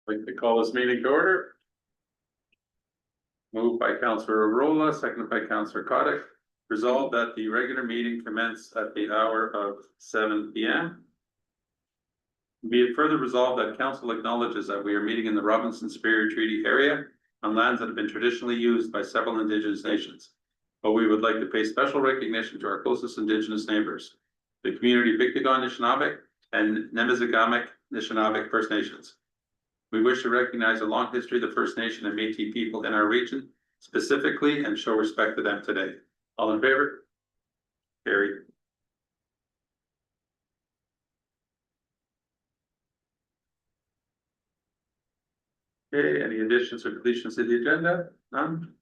Like to call this meeting to order. Moved by Councillor Arola, seconded by Councillor Kotick. Resolved that the regular meeting commence at the hour of 7 p.m. Be it further resolved that council acknowledges that we are meeting in the Robinson Superior Treaty area on lands that have been traditionally used by several Indigenous nations. But we would like to pay special recognition to our closest Indigenous neighbors, the community Biktigon Nishnawbek and Nemizigamic Nishnawbek First Nations. We wish to recognize a long history of the First Nation and Métis people in our region specifically and show respect to them today. All in favor? Carried. Okay, any additions or deletions to the agenda? None?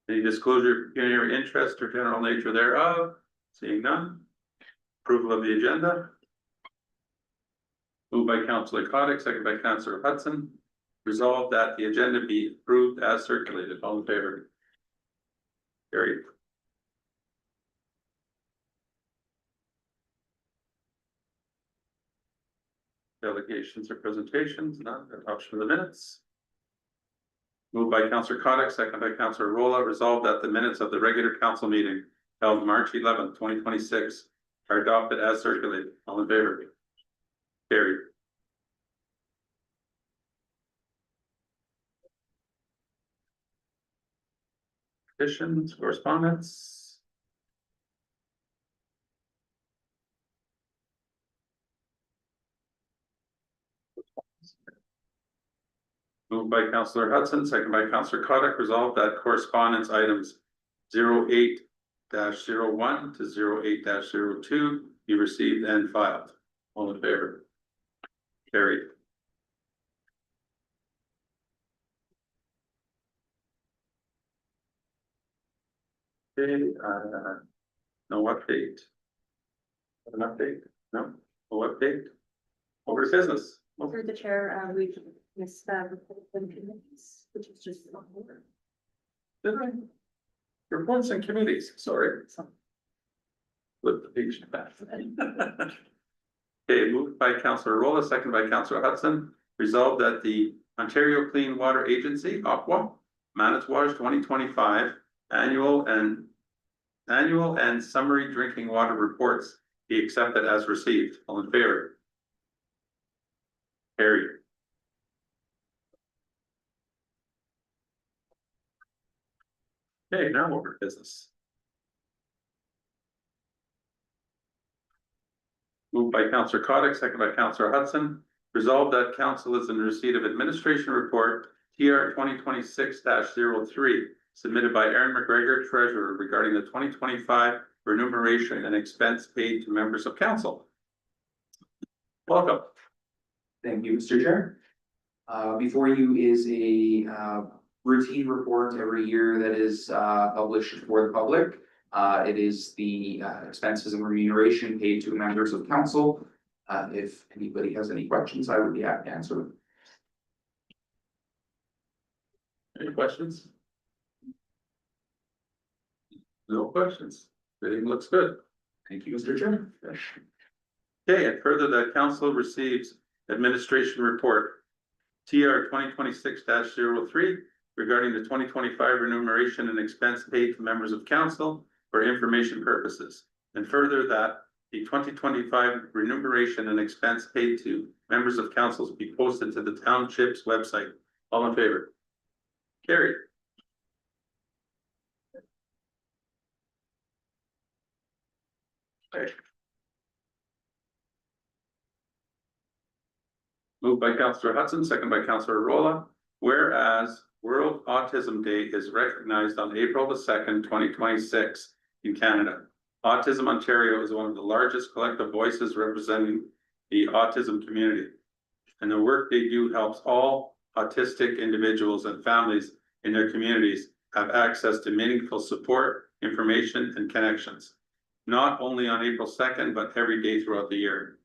Any disclosure of pecuniary interest or general nature thereof? Seeing none. Approval of the agenda. Moved by Councillor Kotick, second by Councillor Hudson. Resolved that the agenda be approved as circulated. All in favor? Carried. Delegations or presentations? None. Adoption of the minutes. Moved by Councillor Kotick, second by Councillor Arola. Resolved that the minutes of the regular council meeting held March 11th, 2026 are adopted as circulated. All in favor? Carried. Petitions, correspondence. Moved by Councillor Hudson, second by Councillor Kotick. Resolved that correspondence items 08-01 to 08-02 be received and filed. All in favor? Carried. Okay, no update. An update? No update. Over to business. Through the chair, we've missed committees, which is just on order. Reports and committees, sorry. Flip the page back. Okay, moved by Councillor Arola, second by Councillor Hudson. Resolved that the Ontario Clean Water Agency, Aqua, Manitouwadge 2025 annual and summary drinking water reports be accepted as received. All in favor? Carried. Okay, now over to business. Moved by Councillor Kotick, second by Councillor Hudson. Resolved that council is in receipt of administration report TR 2026-03 submitted by Aaron McGregor, Treasurer, regarding the 2025 remuneration and expense paid to members of council. Welcome. Thank you, Mr. Chair. Before you is a routine report every year that is published for the public. It is the expenses and remuneration paid to members of council. If anybody has any questions, I would be happy to answer them. Any questions? No questions. Everything looks good. Thank you, Mr. Chair. Okay, and further that council receives administration report TR 2026-03 regarding the 2025 remuneration and expense paid to members of council for information purposes. And further that the 2025 remuneration and expense paid to members of council be posted to the township's website. All in favor? Carried. Okay. Moved by Councillor Hudson, second by Councillor Arola. Whereas World Autism Day is recognized on April the 2nd, 2026 in Canada. Autism Ontario is one of the largest collective voices representing the autism community. And the work they do helps all autistic individuals and families in their communities have access to meaningful support, information, and connections. Not only on April 2nd, but every day throughout the year.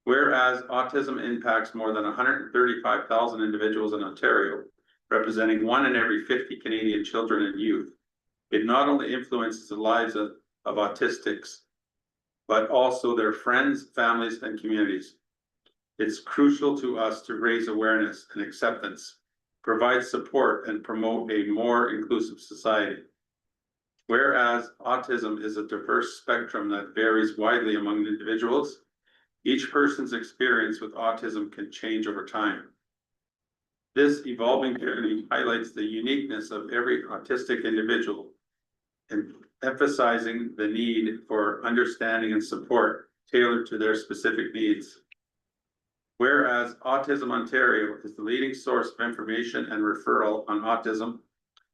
Whereas autism impacts more than 135,000 individuals in Ontario, representing 1 in every 50 Canadian children and youth. It not only influences the lives of autistics, but also their friends, families, and communities. It's crucial to us to raise awareness and acceptance, provide support, and promote a more inclusive society. Whereas autism is a diverse spectrum that varies widely among individuals, each person's experience with autism can change over time. This evolving journey highlights the uniqueness of every autistic individual and emphasizing the need for understanding and support tailored to their specific needs. Whereas Autism Ontario is the leading source of information and referral on autism,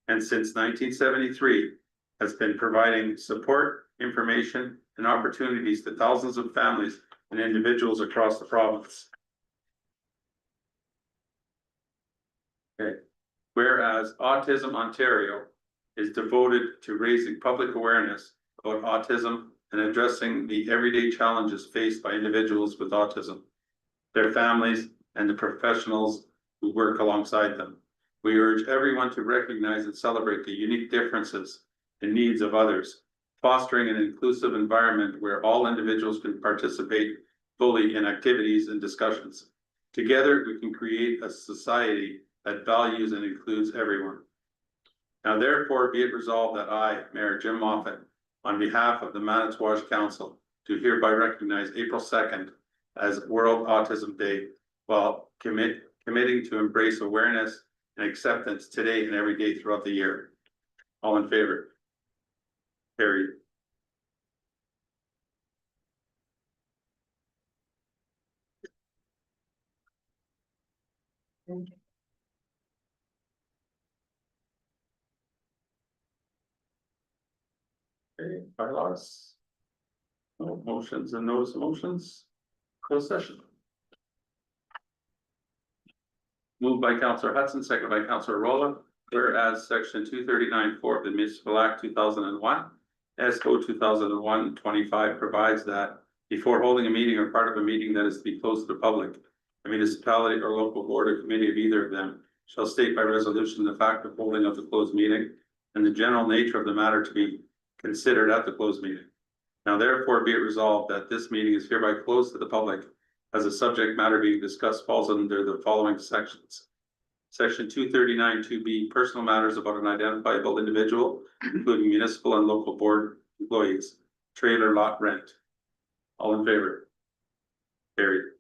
and since 1973 has been providing support, information, and opportunities to thousands of families and individuals across the province. Okay. Whereas Autism Ontario is devoted to raising public awareness about autism and addressing the everyday challenges faced by individuals with autism, their families, and the professionals who work alongside them. We urge everyone to recognize and celebrate the unique differences and needs of others, fostering an inclusive environment where all individuals can participate fully in activities and discussions. Together, we can create a society that values and includes everyone. Now therefore be it resolved that I, Mayor Jim Moffat, on behalf of the Manitowoc Council, do hereby recognize April 2nd as World Autism Day, while committing to embrace awareness and acceptance today and every day throughout the year. All in favor? Carried. Okay, bylaws. No motions and notice of motions. Closed session. Moved by Councillor Hudson, second by Councillor Rolla, whereas section 239(4) of the Municipal Act 2001, SO 2001-25 provides that before holding a meeting or part of a meeting that is to be closed to the public, a municipality or local board or committee of either of them shall state by resolution the fact of holding of the closed meeting and the general nature of the matter to be considered at the closed meeting. Now therefore be it resolved that this meeting is hereby closed to the public as the subject matter being discussed falls under the following sections. Section 239(2)B, personal matters about an identifiable individual, including municipal and local board employees, trailer lot rent. All in favor? Carried.